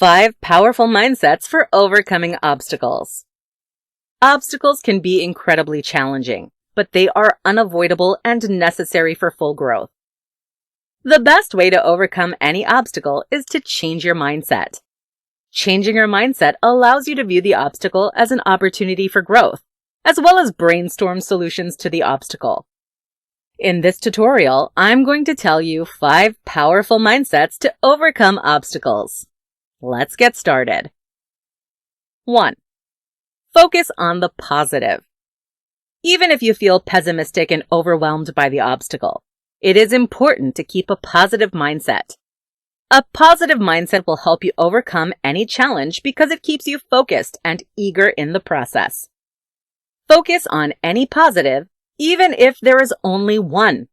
5 powerful mindsets for overcoming obstacles. Obstacles can be incredibly challenging, but they are unavoidable and necessary for full growth. The best way to overcome any obstacle is to change your mindset. Changing your mindset allows you to view the obstacle as an opportunity for growth, as well as brainstorm solutions to the obstacle. In this tutorial, I'm going to tell you 5 powerful mindsets to overcome obstacles. Let's get started. 1. Focus on the positive. Even if you feel pessimistic and overwhelmed by the obstacle, it is important to keep a positive mindset. A positive mindset will help you overcome any challenge because it keeps you focused and eager in the process. Focus on any positive, even if there is only one.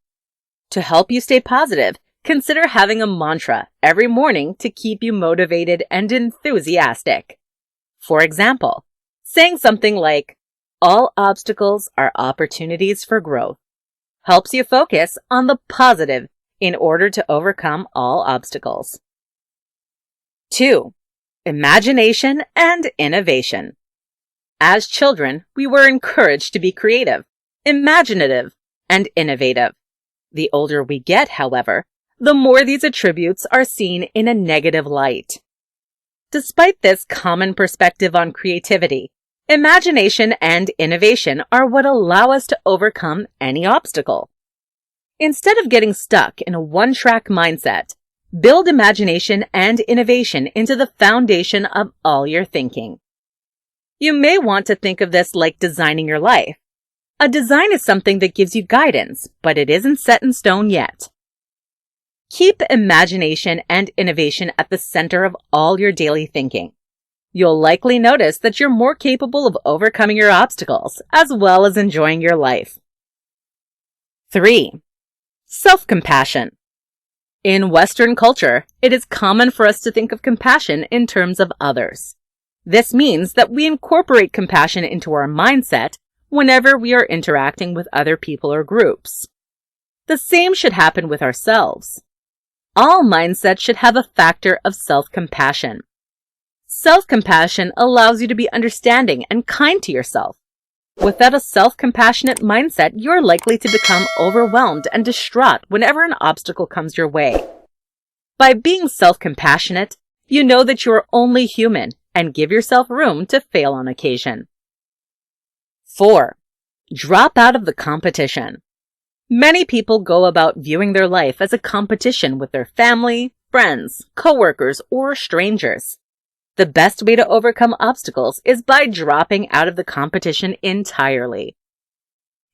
To help you stay positive, consider having a mantra every morning to keep you motivated and enthusiastic. For example, saying something like, "All obstacles are opportunities for growth," helps you focus on the positive in order to overcome all obstacles. 2. Imagination and innovation. As children, we were encouraged to be creative, imaginative, and innovative. The older we get, however, the more these attributes are seen in a negative light. Despite this common perspective on creativity, imagination and innovation are what allow us to overcome any obstacle. Instead of getting stuck in a one-track mindset, build imagination and innovation into the foundation of all your thinking. You may want to think of this like designing your life. A design is something that gives you guidance, but it isn't set in stone yet. Keep imagination and innovation at the center of all your daily thinking. You'll likely notice that you're more capable of overcoming your obstacles, as well as enjoying your life. 3. Self-compassion. In Western culture, it is common for us to think of compassion in terms of others. This means that we incorporate compassion into our mindset whenever we are interacting with other people or groups. The same should happen with ourselves. All mindsets should have a factor of self-compassion. Self-compassion allows you to be understanding and kind to yourself. Without a self-compassionate mindset, you're likely to become overwhelmed and distraught whenever an obstacle comes your way. By being self-compassionate, you know that you are only human and give yourself room to fail on occasion. 4. Drop out of the competition. Many people go about viewing their life as a competition with their family, friends, coworkers, or strangers. The best way to overcome obstacles is by dropping out of the competition entirely.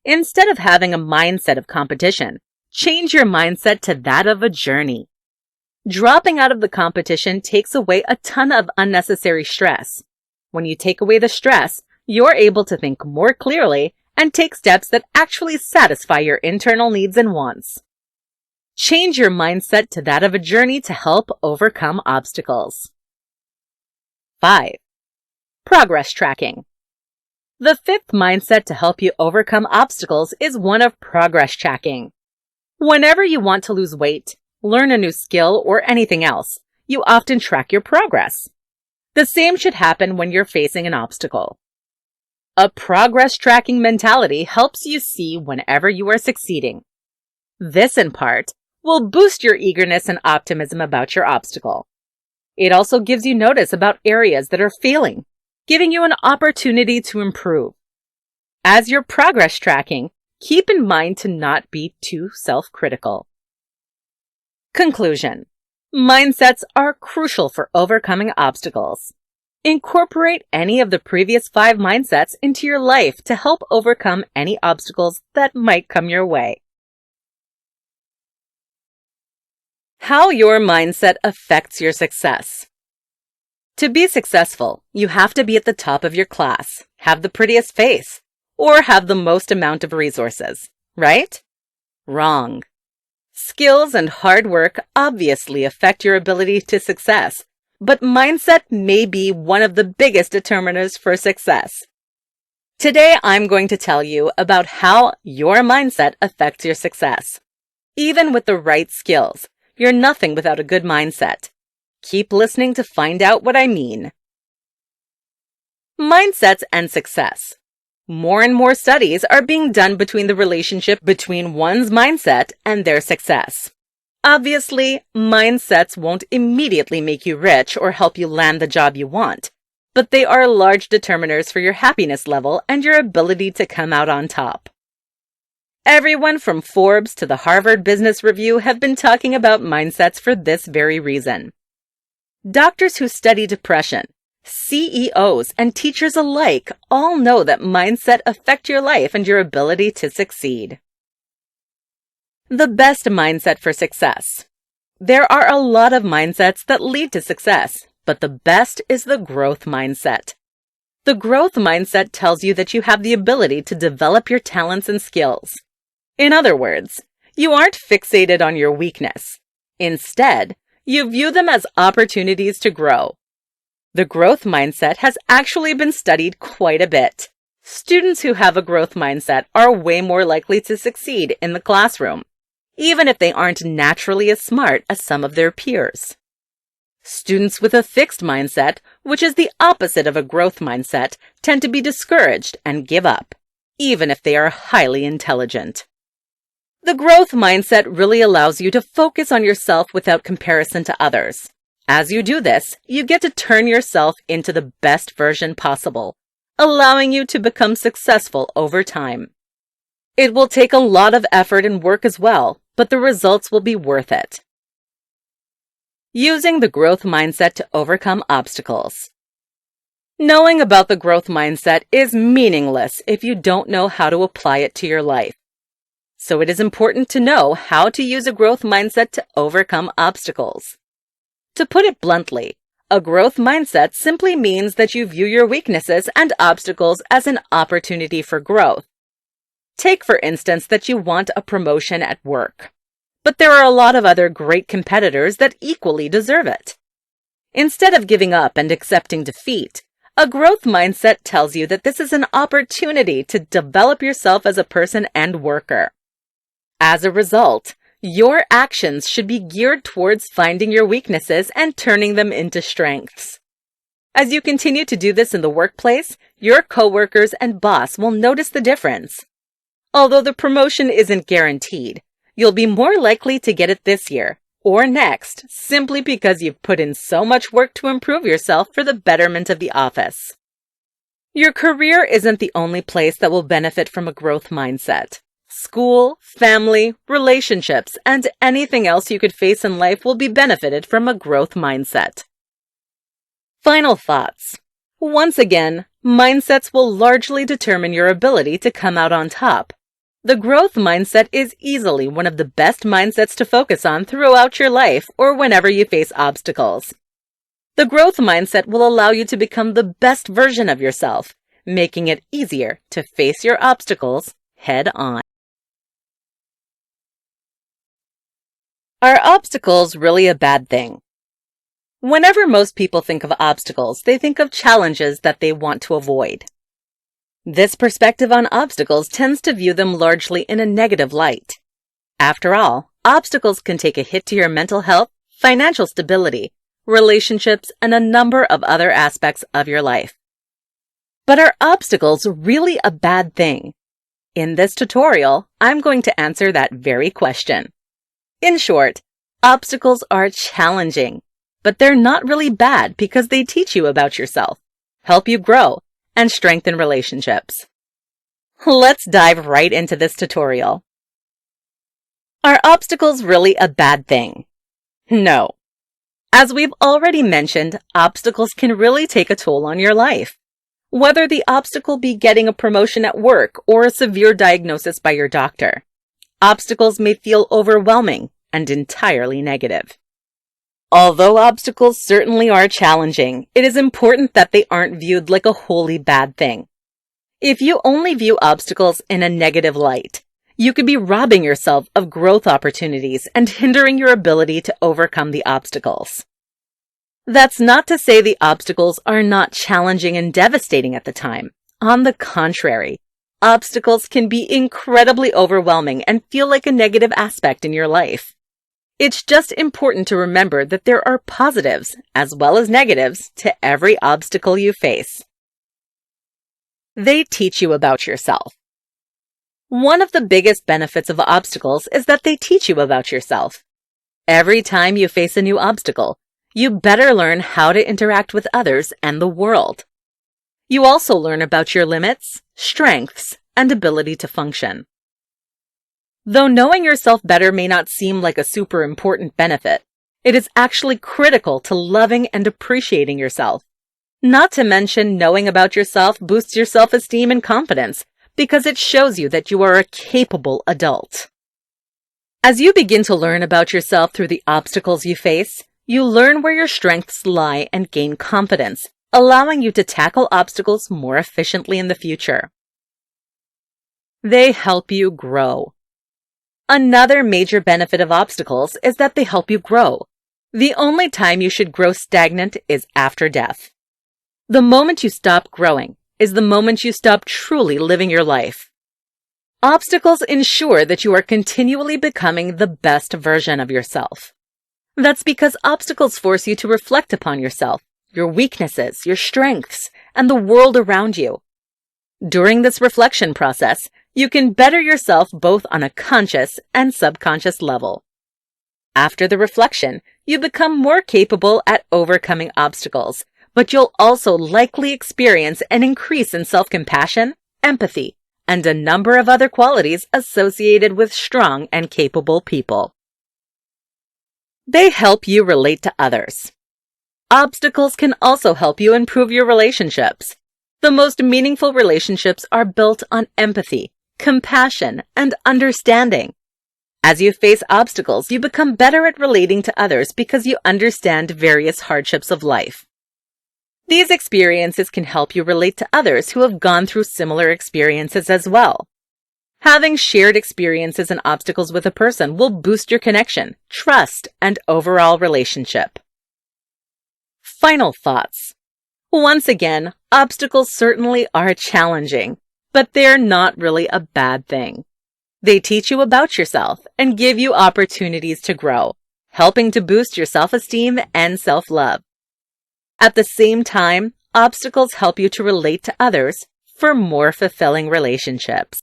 Instead of having a mindset of competition, change your mindset to that of a journey. Dropping out of the competition takes away a ton of unnecessary stress. When you take away the stress, you're able to think more clearly and take steps that actually satisfy your internal needs and wants. Change your mindset to that of a journey to help overcome obstacles. 5. Progress tracking. The 5th mindset to help you overcome obstacles is one of progress tracking. Whenever you want to lose weight, learn a new skill, or anything else, you often track your progress. The same should happen when you're facing an obstacle. A progress tracking mentality helps you see whenever you are succeeding. This, in part, will boost your eagerness and optimism about your obstacle. It also gives you notice about areas that are failing, giving you an opportunity to improve. As you're progress tracking, keep in mind to not be too self-critical. Conclusion. Mindsets are crucial for overcoming obstacles. Incorporate any of the previous 5 mindsets into your life to help overcome any obstacles that might come your way. How your mindset affects your success. To be successful, you have to be at the top of your class, have the prettiest face, or have the most amount of resources, right? Wrong. Skills and hard work obviously affect your ability to success, but mindset may be one of the biggest determinants for success. Today, I'm going to tell you about how your mindset affects your success. Even with the right skills, you're nothing without a good mindset. Keep listening to find out what I mean. Mindsets and success. More and more studies are being done between the relationship between one's mindset and their success. Obviously, mindsets won't immediately make you rich or help you land the job you want, but they are large determiners for your happiness level and your ability to come out on top. Everyone from Forbes to the Harvard Business Review have been talking about mindsets for this very reason. Doctors who study depression, CEOs, and teachers alike all know that mindset affects your life and your ability to succeed. The best mindset for success. There are a lot of mindsets that lead to success, but the best is the growth mindset. The growth mindset tells you that you have the ability to develop your talents and skills. In other words, you aren't fixated on your weakness. Instead, you view them as opportunities to grow. The growth mindset has actually been studied quite a bit. Students who have a growth mindset are way more likely to succeed in the classroom, even if they aren't naturally as smart as some of their peers. Students with a fixed mindset, which is the opposite of a growth mindset, tend to be discouraged and give up, even if they are highly intelligent. The growth mindset really allows you to focus on yourself without comparison to others. As you do this, you get to turn yourself into the best version possible, allowing you to become successful over time. It will take a lot of effort and work as well, but the results will be worth it. Using the growth mindset to overcome obstacles. Knowing about the growth mindset is meaningless if you don't know how to apply it to your life. So it is important to know how to use a growth mindset to overcome obstacles. To put it bluntly, a growth mindset simply means that you view your weaknesses and obstacles as an opportunity for growth. Take, for instance, that you want a promotion at work, but there are a lot of other great competitors that equally deserve it. Instead of giving up and accepting defeat, a growth mindset tells you that this is an opportunity to develop yourself as a person and worker. As a result, your actions should be geared towards finding your weaknesses and turning them into strengths. As you continue to do this in the workplace, your coworkers and boss will notice the difference. Although the promotion isn't guaranteed, you'll be more likely to get it this year or next simply because you've put in so much work to improve yourself for the betterment of the office. Your career isn't the only place that will benefit from a growth mindset. School, family, relationships, and anything else you could face in life will be benefited from a growth mindset. Final thoughts. Once again, mindsets will largely determine your ability to come out on top. The growth mindset is easily one of the best mindsets to focus on throughout your life or whenever you face obstacles. The growth mindset will allow you to become the best version of yourself, making it easier to face your obstacles head on. Are obstacles really a bad thing? Whenever most people think of obstacles, they think of challenges that they want to avoid. This perspective on obstacles tends to view them largely in a negative light. After all, obstacles can take a hit to your mental health, financial stability, relationships, and a number of other aspects of your life. But are obstacles really a bad thing? In this tutorial, I'm going to answer that very question. In short, obstacles are challenging, but they're not really bad because they teach you about yourself, help you grow, and strengthen relationships. Let's dive right into this tutorial. Are obstacles really a bad thing? No. As we've already mentioned, obstacles can really take a toll on your life. Whether the obstacle be getting a promotion at work or a severe diagnosis by your doctor, obstacles may feel overwhelming and entirely negative. Although obstacles certainly are challenging, it is important that they aren't viewed like a wholly bad thing. If you only view obstacles in a negative light, you could be robbing yourself of growth opportunities and hindering your ability to overcome the obstacles. That's not to say the obstacles are not challenging and devastating at the time. On the contrary, obstacles can be incredibly overwhelming and feel like a negative aspect in your life. It's just important to remember that there are positives as well as negatives to every obstacle you face. They teach you about yourself. One of the biggest benefits of obstacles is that they teach you about yourself. Every time you face a new obstacle, you better learn how to interact with others and the world. You also learn about your limits, strengths, and ability to function. Though knowing yourself better may not seem like a super important benefit, it is actually critical to loving and appreciating yourself. Not to mention, knowing about yourself boosts your self-esteem and confidence because it shows you that you are a capable adult. As you begin to learn about yourself through the obstacles you face, you learn where your strengths lie and gain confidence, allowing you to tackle obstacles more efficiently in the future. They help you grow. Another major benefit of obstacles is that they help you grow. The only time you should grow stagnant is after death. The moment you stop growing is the moment you stop truly living your life. Obstacles ensure that you are continually becoming the best version of yourself. That's because obstacles force you to reflect upon yourself, your weaknesses, your strengths, and the world around you. During this reflection process, you can better yourself both on a conscious and subconscious level. After the reflection, you become more capable at overcoming obstacles, but you'll also likely experience an increase in self-compassion, empathy, and a number of other qualities associated with strong and capable people. They help you relate to others. Obstacles can also help you improve your relationships. The most meaningful relationships are built on empathy, compassion, and understanding. As you face obstacles, you become better at relating to others because you understand various hardships of life. These experiences can help you relate to others who have gone through similar experiences as well. Having shared experiences and obstacles with a person will boost your connection, trust, and overall relationship. Final thoughts. Once again, obstacles certainly are challenging, but they're not really a bad thing. They teach you about yourself and give you opportunities to grow, helping to boost your self-esteem and self-love. At the same time, obstacles help you to relate to others for more fulfilling relationships.